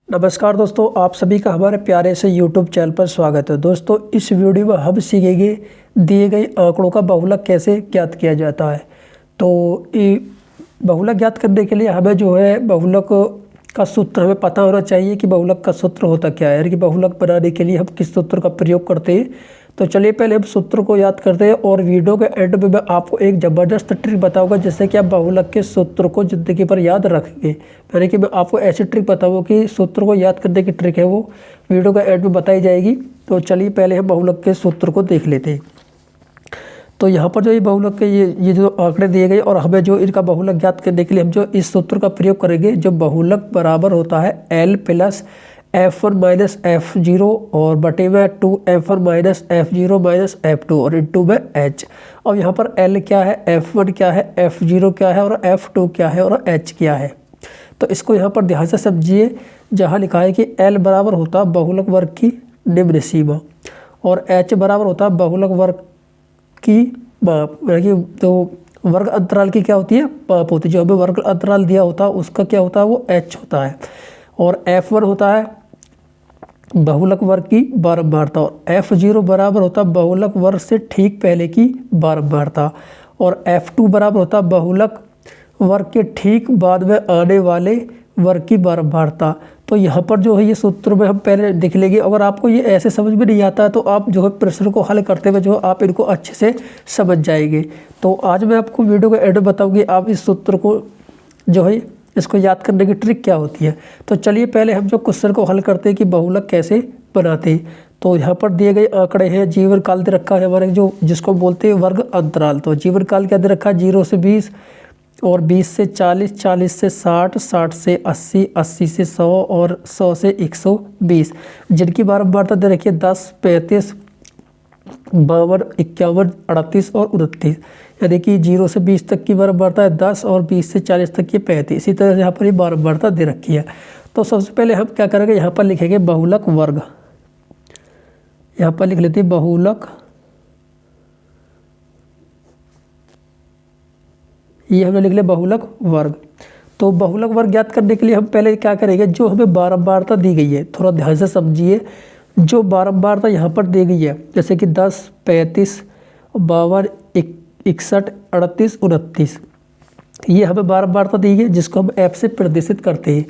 नमस्कार दोस्तों, आप सभी का हमारे प्यारे से YouTube चैनल पर स्वागत है। दोस्तों, इस वीडियो में हम सीखेंगे दिए गए आंकड़ों का बहुलक कैसे ज्ञात किया जाता है। तो ये बहुलक ज्ञात करने के लिए हमें जो है बहुलक का सूत्र हमें पता होना चाहिए कि बहुलक का सूत्र होता क्या है, यानी कि बहुलक बनाने के लिए हम किस सूत्र का प्रयोग करते हैं। तो चलिए पहले हम सूत्र को याद करते हैं और वीडियो के एंड में मैं आपको एक ज़बरदस्त ट्रिक बताऊंगा जिससे कि आप बहुलक के सूत्र को ज़िंदगी पर याद रखेंगे। यानी कि मैं आपको ऐसी ट्रिक बताऊंगा कि सूत्र को याद करने की ट्रिक है वो वीडियो के एंड में बताई जाएगी। तो चलिए पहले हम बहुलक के सूत्र को देख लेते हैं। तो यहाँ पर जो ये बहुलक के ये जो आंकड़े दिए गए और हमें जो इनका बहुलक ज्ञात करने के लिए हम जो इस सूत्र का प्रयोग करेंगे, जो बहुलक बराबर होता है L plus F1 minus F0 और बटे में 2F1 minus F0 minus F2 और इंटू में H। और यहाँ पर L क्या है, F1 क्या है, F0 क्या है और F2 क्या है और H क्या है। तो इसको यहाँ पर ध्यान से समझिए। जहाँ लिखा है कि L बराबर होता है बहुलक वर्ग की निम्न सीमा और H बराबर होता है बहुलक वर्ग की माप, यानी कि तो वर्ग अंतराल की क्या होती है, माप होती है। जो हमें वर्ग अंतराल दिया होता है उसका क्या होता है, वो H होता है। और F1 होता है बहुलक वर्ग की बारंबारता और F0 बराबर होता है बहुलक वर्ग से ठीक पहले की बारंबारता और F2 बराबर होता है बहुलक वर्ग के ठीक बाद में आने वाले वर्ग की बारंबारता। तो यहाँ पर जो है ये सूत्र में हम पहले देख लेंगे। अगर आपको ये ऐसे समझ में नहीं आता है तो आप जो है प्रश्न को हल करते हुए जो आप इनको अच्छे से समझ जाएंगे। तो आज मैं आपको वीडियो के एंड में बताऊँगी आप इस सूत्र को जो है इसको याद करने की ट्रिक क्या होती है। तो चलिए पहले हम जो क्वेश्चन को हल करते हैं कि बहुलक कैसे बनाते हैं। तो यहाँ पर दिए गए आंकड़े हैं, जीवन काल दे रखा है हमारे जो जिसको बोलते हैं वर्ग अंतराल। तो जीवन काल क्या दे रखा है, 0 से 20 और 20 से 40, 40 से 60, 60 से 80, 80 से 100 और 100 से 120, जिनकी बारंबारता दे रखी है 10, 35, 52, 51, 38 और 29। यानी कि 0 से 20 तक की बारंबारता है 10 और 20 से 40 तक की 35। इसी तरह से यहाँ पर ये बारंबारता दे रखी है। तो सबसे पहले हम क्या करेंगे, यहाँ पर लिखेंगे बहुलक वर्ग। यहाँ पर लिख लेते हैं बहुलक, ये हमने लिख लिया बहुलक वर्ग। तो बहुलक वर्ग ज्ञात करने के लिए हम पहले क्या करेंगे, जो हमें बारंबारता दी गई है थोड़ा ध्यान से समझिए। जो बारंबारता यहाँ पर दी गई है जैसे कि 10, 35, 52, 61, 38, 29, ये हमें बारंबारता दी गई है जिसको हम F से प्रदर्शित करते हैं।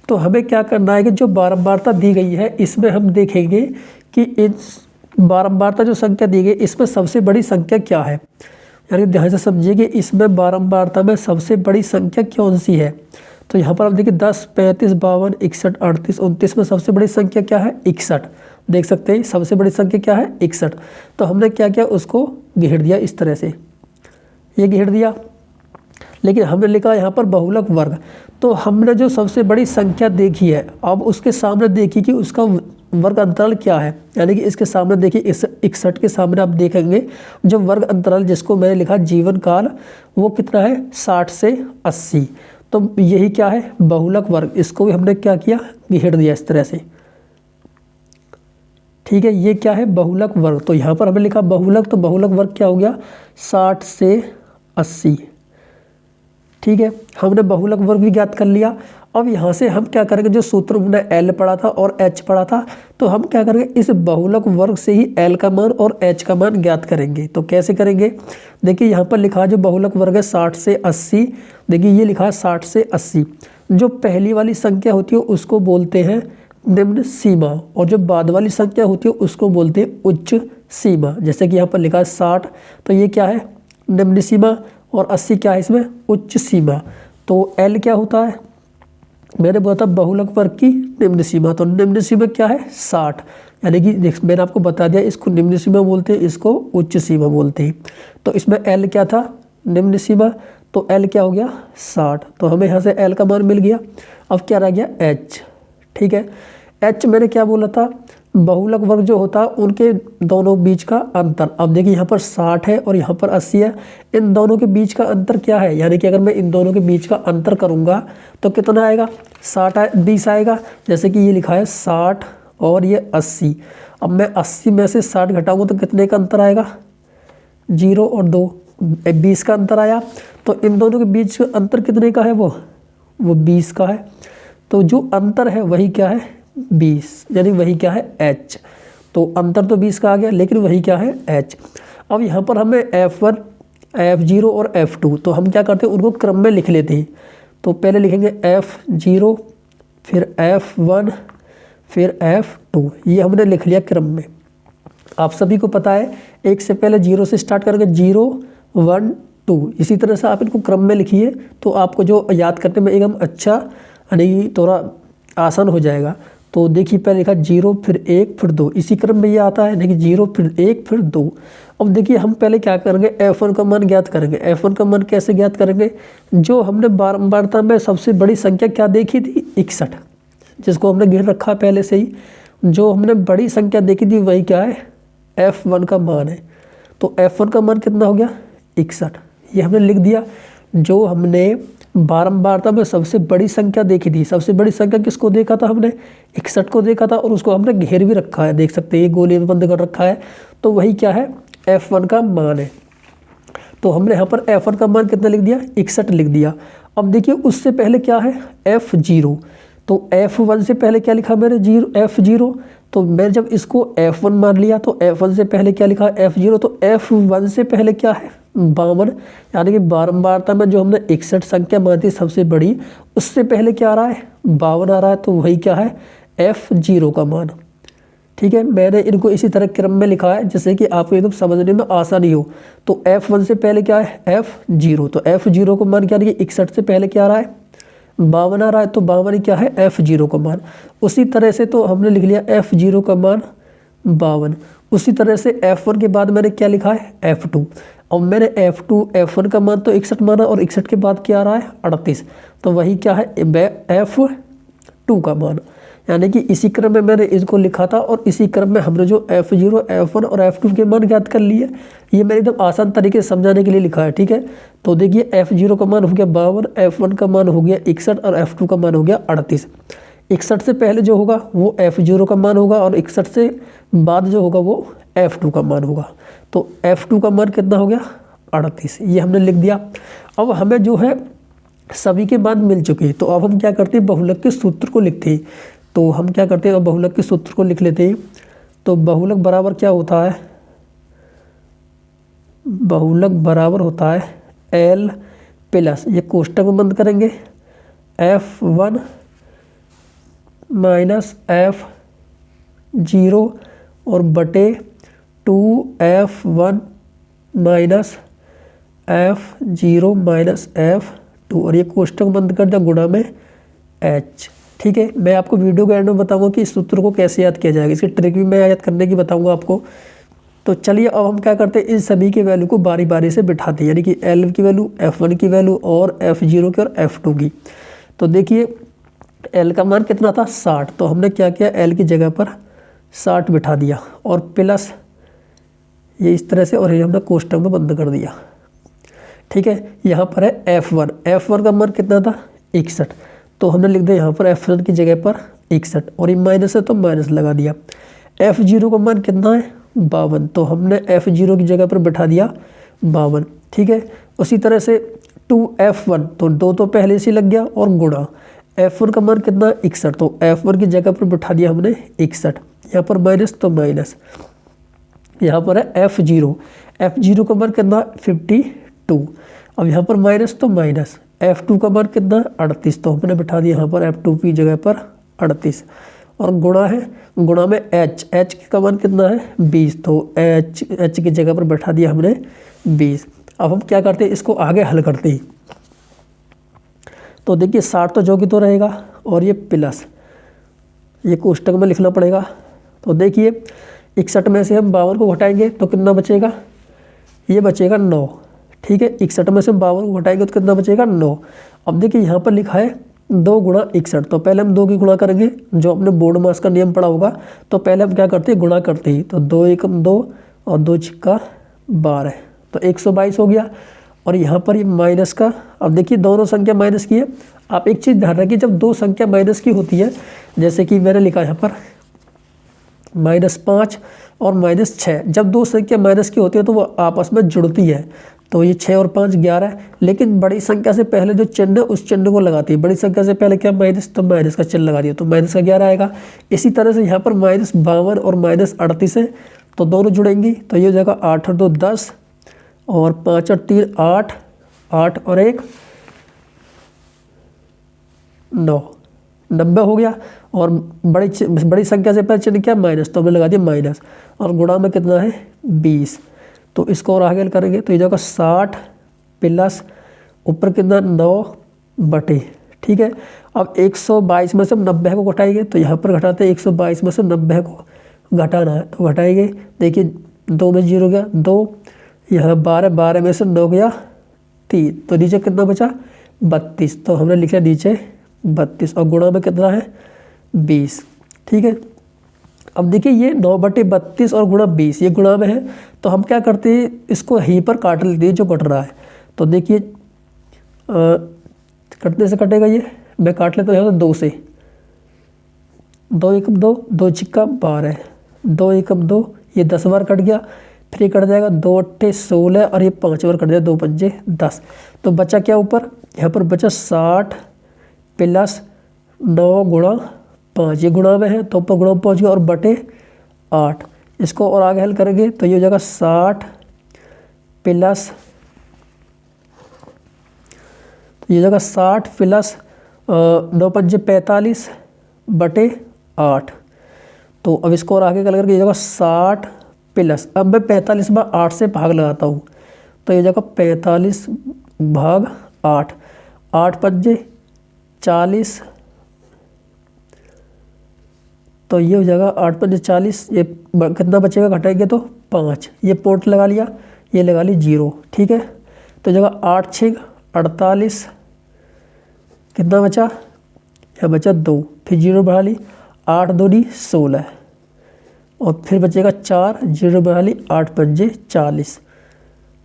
तो हमें क्या करना है कि जो बारंबारता दी गई है इसमें हम देखेंगे कि इस बारंबारता जो संख्या दी गई इसमें सबसे बड़ी संख्या क्या है। यानी ध्यान से समझिए कि इसमें बारंबारता में सबसे बड़ी संख्या कौन सी है। तो यहाँ पर आप देखिए 10, 35, 52, 61, 38, 29 में सबसे बड़ी संख्या क्या है, 61। देख सकते हैं सबसे बड़ी संख्या क्या है, 61। तो हमने क्या किया, उसको घेर दिया इस तरह से, ये घेर दिया। लेकिन हमने लिखा यहाँ पर बहुलक वर्ग। तो हमने जो सबसे बड़ी संख्या देखी है अब उसके सामने देखिए कि उसका वर्ग अंतराल क्या है। यानी कि इसके सामने देखिए इस 61 के सामने आप देखेंगे जो वर्ग अंतराल जिसको मैंने लिखा जीवन काल वो कितना है, 60 से 80। तो यही क्या है, बहुलक वर्ग। इसको भी हमने क्या किया, घेर दिया इस तरह से। ठीक है, ये क्या है, बहुलक वर्ग। तो यहाँ पर हमें लिखा बहुलक, तो बहुलक वर्ग क्या हो गया, 60 से 80। ठीक है, हमने बहुलक वर्ग भी ज्ञात कर लिया। अब यहाँ से हम क्या करेंगे, जो सूत्र हमने L पढ़ा था और H पढ़ा था, तो हम क्या करेंगे, इस बहुलक वर्ग से ही L का मान और H का मान ज्ञात करेंगे। तो कैसे करेंगे, देखिए यहाँ पर लिखा है जो बहुलक वर्ग है 60 से 80। देखिए ये लिखा है 60 से 80। जो पहली वाली संख्या होती है उसको बोलते हैं निम्न सीमा और जो बाद वाली संख्या होती है उसको बोलते हैं उच्च सीमा। जैसे कि यहाँ पर लिखा है 60, तो ये क्या है, निम्न सीमा, और 80 क्या है, इसमें उच्च सीमा। तो L क्या होता है, मैंने बोला था बहुलक वर्ग की निम्न सीमा। तो निम्न सीमा क्या है, 60। यानी कि मैंने आपको बता दिया इसको निम्न सीमा बोलते हैं, इसको उच्च सीमा बोलते हैं। तो इसमें L क्या था, निम्न सीमा, तो L क्या हो गया, 60। तो हमें यहाँ से L का मान मिल गया। अब क्या रह गया, H। ठीक है, H मैंने क्या बोला था, बहुलक वर्ग जो होता है उनके दोनों बीच का अंतर। अब देखिए यहाँ पर 60 है और यहाँ पर 80 है, इन दोनों के बीच का अंतर क्या है। यानी कि अगर मैं इन दोनों के बीच का अंतर करूँगा तो कितना आएगा, 20 आएगा। जैसे कि ये लिखा है 60 और ये 80। अब मैं 80 में से 60 घटाऊँगा तो कितने का अंतर आएगा, 0 और 2, 20 का अंतर आया। तो इन दोनों के बीच का अंतर कितने का है, वो 20 का है। तो जो अंतर है वही क्या है 20, यानी वही क्या है h। तो अंतर तो 20 का आ गया, लेकिन वही क्या है h। अब यहाँ पर हमें F1, F0 और F2, तो हम क्या करते हैं उनको क्रम में लिख लेते हैं। तो पहले लिखेंगे F0, फिर F1, फिर F2, ये हमने लिख लिया क्रम में। आप सभी को पता है एक से पहले 0 से स्टार्ट करेंगे, 0 1 2, इसी तरह से आप इनको क्रम में लिखिए तो आपको जो याद करने में एकदम अच्छा यानी थोड़ा आसान हो जाएगा। तो देखिए पहले लिखा 0 फिर 1 फिर 2, इसी क्रम में ये आता है। देखिए 0 फिर 1 फिर 2। अब देखिए हम पहले क्या करेंगे, F1 का मान ज्ञात करेंगे। F1 का मान कैसे ज्ञात करेंगे, जो हमने बारंबारता में सबसे बड़ी संख्या क्या देखी थी 61, जिसको हमने गिन रखा पहले से ही। जो हमने बड़ी संख्या देखी थी वही क्या है F1 का मान है। तो F1 का मान कितना हो गया 61, ये हमने लिख दिया। जो हमने बारंबारता में सबसे बड़ी संख्या देखी थी, सबसे बड़ी संख्या किसको देखा था हमने 61 को देखा था, और उसको हमने घेर भी रखा है, देख सकते हैं गोली में बंद कर रखा है। तो वही क्या है F1 का मान है। तो हमने यहाँ पर F1 का मान कितना लिख दिया 61 लिख दिया। अब देखिए उससे पहले क्या है F0, तो F1 से पहले क्या लिखा मैंने F0, तो मैं जब इसको F1 मान लिया तो F1 से पहले क्या लिखा F0, तो F1 से पहले क्या है 52, यानी कि बारंबारता में जो हमने 61 संख्या मानी थी सबसे बड़ी, उससे पहले क्या आ रहा है 52 आ रहा है। तो वही क्या है F0 का मान। ठीक है, मैंने इनको इसी तरह क्रम में लिखा है जिससे कि आपको एकदम समझने में आसानी हो। तो F1 से पहले क्या है F0, तो F0 का मान क्या है 61 से पहले क्या आ रहा है 52 आ रहा है, तो 52 क्या है F0 का मान। उसी तरह से तो हमने लिख लिया F0 का मान 52। उसी तरह से F1 के बाद मैंने क्या लिखा है F2। अब मैंने F1 का मान तो 61 माना, और 61 के बाद क्या आ रहा है 38, तो वही क्या है F2 का मान। यानी कि इसी क्रम में मैंने इसको लिखा था, और इसी क्रम में हमने जो F0, F1 और F2 के मान ज्ञात कर लिए। ये मैंने एकदम आसान तरीके से समझाने के लिए लिखा है। ठीक है, तो देखिए F0 का मान हो गया 52, F1 का मान हो गया 61 और F2 का मान हो गया 38। 61 से पहले जो होगा वो F0 का मान होगा, और 61 से बाद जो होगा वो F2 का मान होगा। तो F2 का मान कितना हो गया 38, ये हमने लिख दिया। अब हमें जो है सभी के मान मिल चुके हैं, तो अब हम क्या करते हैं बहुलक के सूत्र को लिखते हैं। तो हम क्या करते हैं अब बहुलक के सूत्र को लिख लेते हैं। तो बहुलक बराबर क्या होता है, बहुलक बराबर होता है L प्लस, ये कोष्टक में बंद करेंगे, F1 माइनस F0 और बटे 2F1 minus F0 minus F2, और ये कोष्टक बंद कर दिया गुणा में H। ठीक है, मैं आपको वीडियो के एंड में बताऊंगा कि इस सूत्र को कैसे याद किया जाएगा, इसकी ट्रिक भी मैं याद करने की बताऊंगा आपको। तो चलिए अब हम क्या करते हैं, इन सभी के वैल्यू को बारी बारी से बिठाते हैं, यानी कि L की वैल्यू, F1 की वैल्यू और F0 की और F2 की। तो देखिए L का मान कितना था 60, तो हमने क्या किया L की जगह पर 60 बिठा दिया, और प्लस ये इस तरह से, और ये हमने कोष्टक में बंद कर दिया। ठीक है, यहाँ पर है F1 का मान कितना था 61, तो हमने लिख दिया यहाँ पर F1 की जगह पर 61, और ये माइनस है तो माइनस लगा दिया। F0 का मान कितना है 52, तो हमने F0 की जगह पर बैठा दिया 52। ठीक है, उसी तरह से 2F1, तो 2 तो पहले से लग गया, और गुणा F1 का मान कितना 61, तो F1 की जगह पर बैठा दिया हमने 61, यहाँ पर माइनस तो माइनस, यहाँ पर है F0 का मान कितना 52, अब यहाँ पर माइनस तो माइनस, F2 का मान कितना 38, तो हमने बैठा दिया यहाँ पर F2 की जगह पर 38, और गुणा है, गुणा में H का मान कितना है 20, तो H की जगह पर बैठा दिया हमने 20। अब हम क्या करते हैं, इसको आगे हल करते हैं। तो देखिए 60 तो जो कि तो रहेगा, और ये प्लस, ये कोष्टक में लिखना पड़ेगा। तो देखिए 61 में से हम 52 को घटाएंगे तो कितना बचेगा, ये बचेगा 9। ठीक है, 61 में से हम 52 को घटाएंगे तो कितना बचेगा 9। अब देखिए यहाँ पर लिखा है 2 गुणा 61, तो पहले हम 2 की गुणा करेंगे, जो अपने बोर्ड मास का नियम पड़ा होगा। तो पहले हम क्या करते हैं गुणा करते हैं, तो 2 एकम 2 और 2 छिक्का 12, तो 122 हो गया। और यहाँ पर ये माइनस का, अब देखिए दोनों संख्या माइनस की है। आप एक चीज़ ध्यान रखिए, जब 2 संख्या माइनस की होती है, जैसे कि मैंने लिखा यहाँ पर -5 और -6, जब 2 संख्या माइनस की होती है तो वो आपस में जुड़ती है। तो ये 6 और 5 11 है, लेकिन बड़ी संख्या से पहले जो चिन्ह है उस चिन्ह को लगाती है। बड़ी संख्या से पहले क्या माइनस, तो माइनस का चिन्ह लगा दिया, तो माइनस का 11 आएगा। इसी तरह से यहाँ पर -52 और -38 है, तो दोनों जुड़ेंगी, तो ये हो जाएगा 8 और 2 10 और 5 और 3 8, 8 और 1 9, 90 हो गया। और बड़ी संख्या से पहले चिन्ह क्या माइनस, तो हमने लगा दिया माइनस, और गुणा में कितना है 20। तो इसको और आगे करेंगे तो ये जाएगा 60 प्लस ऊपर कितना 9 बटे, ठीक है। अब 122 में से 90 को घटाएंगे, तो यहाँ पर घटाते हैं 122 में से 90 को घटाना है, तो घटाएंगे। देखिए 2 में 0 गया 2, यहाँ 12 में से 9 गया 3, तो नीचे कितना बचा 32, तो हमने लिखा नीचे 32 और गुणा में कितना है 20, ठीक है। अब देखिए ये 9/32 और गुणा 20 ये गुणा में है, तो हम क्या करते हैं इसको यहीं पर काट लेते हैं जो कट रहा है। तो देखिए कटने से कटेगा, ये मैं काट लेता हूँ यहाँ 2 से, 2 एकम 2, 2 छिक्का 12, 2 एकम 2, ये 10 बार कट गया, फिर ये कट जाएगा 2 8 16 और ये 5 बार कट जाएगा 2 5 10। तो बचा क्या ऊपर, यहाँ पर बचा 60 प्लस 9 गुणा 5, ये गुणा में है तो ऊपर गुणा में पहुँच गया और बटे 8। इसको और आगे हल करेंगे तो ये हो जाएगा 60 प्लस, तो ये जगह 60 प्लस 9 5 45 बटे 8। तो अब इसको और आगे करके ये जगह 60 प्लस, अब मैं 45 में 8 से भाग लगाता हूँ, तो ये जगह 45 भाग 8, 8 5 40, तो ये हो जाएगा 8 5 40, ये कितना बचेगा घटाएंगे तो 5, ये पोर्ट लगा लिया, ये लगा ली 0, ठीक है। तो जगह 8 6 48, कितना बचा, यह बचा 2, फिर 0 बढ़ा ली, 8 2 16 और फिर बचेगा 4, 0 बढ़ा ली, 8 5 40,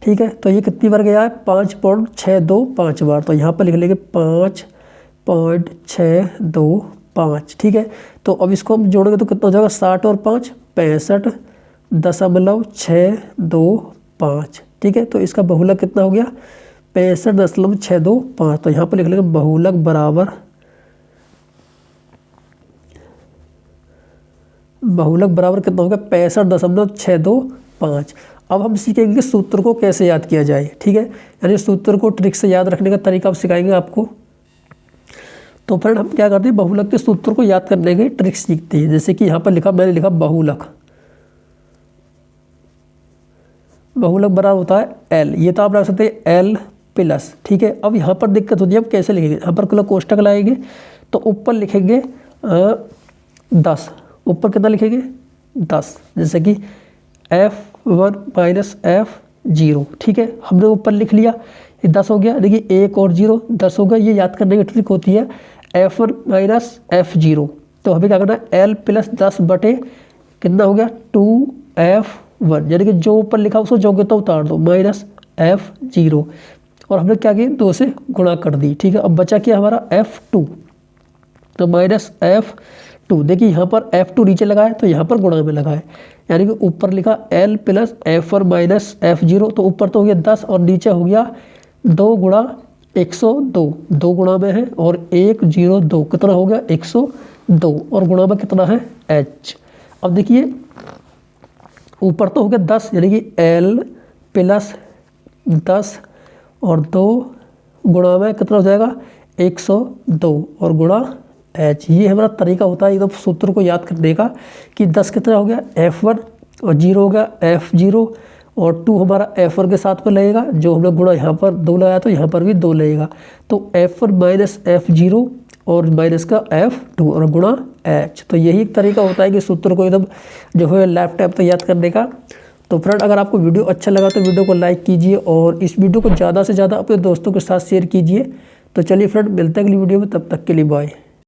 ठीक है। तो ये कितनी बार गया है 5.625 बार, तो यहाँ पर लिख लेंगे 5.625, ठीक है। तो अब इसको हम जोड़ेंगे तो कितना हो जाएगा 60 और 5 65.625, ठीक है। तो इसका बहुलक कितना हो गया 65.625, तो यहाँ पर लिख लेंगे बहुलक बराबर, कितना होगा 65.625। अब हम सीखेंगे सूत्र को कैसे याद किया जाए, ठीक है। यानी सूत्र को ट्रिक से याद रखने का तरीका अब सिखाएंगे आपको। तो फ्रेंड हम क्या करते हैं बहुलक के सूत्र को याद करने के ट्रिक सीखते हैं। जैसे कि यहाँ पर लिखा, मैंने लिखा बहुलक बराबर होता है L, ये तो आप रख सकते हैं L प्लस, ठीक है। अब यहाँ पर दिक्कत होती है, हम कैसे लिखेंगे, यहाँ पर कोष्टक लगाएंगे तो ऊपर लिखेंगे 10, ऊपर कितना लिखेंगे 10, जैसे कि F1 माइनस F0, ठीक है। हमने ऊपर लिख लिया, ये 10 हो गया, देखिए 1 और 0 10 हो गया। ये याद करने की ट्रिक होती है F1 माइनस F0, तो हमें क्या करना है L प्लस 10 बटे कितना हो गया 2F1, यानी कि जो ऊपर लिखा उसको जो तो उतार दो माइनस F0, और हमने क्या किया 2 से गुणा कर दी, ठीक है। अब बचा क्या हमारा F2, तो माइनस F2, देखिए यहाँ पर F2 नीचे लगाए तो यहाँ पर गुणा में लगाए, यानी कि ऊपर लिखा L plus F1 minus F0, तो ऊपर तो हो गया 10 और नीचे हो गया 2 गुणा 102, 2 गुणा में है और 102 कितना हो गया 102, और गुणा में कितना है H। अब देखिए ऊपर तो हो गया 10, यानी कि L प्लस 10 और 2 गुणा में कितना हो जाएगा 102 और गुणा H। ये हमारा तरीका होता है एकदम सूत्र को याद करने का कि 10 कितना हो गया F1 और 0 हो गया F0 और 2 हमारा F1 के साथ में लगेगा, जो हमने गुणा यहाँ पर 2 लगाया तो यहाँ पर भी 2 लगेगा, तो F1 माइनस F0 और माइनस का F2 और गुणा H। तो यही एक तरीका होता है कि सूत्र को एकदम जो है लाइफ टाइम तक याद करने का। तो फ्रेंड अगर आपको वीडियो अच्छा लगा तो वीडियो को लाइक कीजिए और इस वीडियो को ज़्यादा से ज़्यादा अपने दोस्तों के साथ शेयर कीजिए। तो चलिए फ्रेंड मिलते हैं अगली वीडियो में, तब तक के लिए बाय।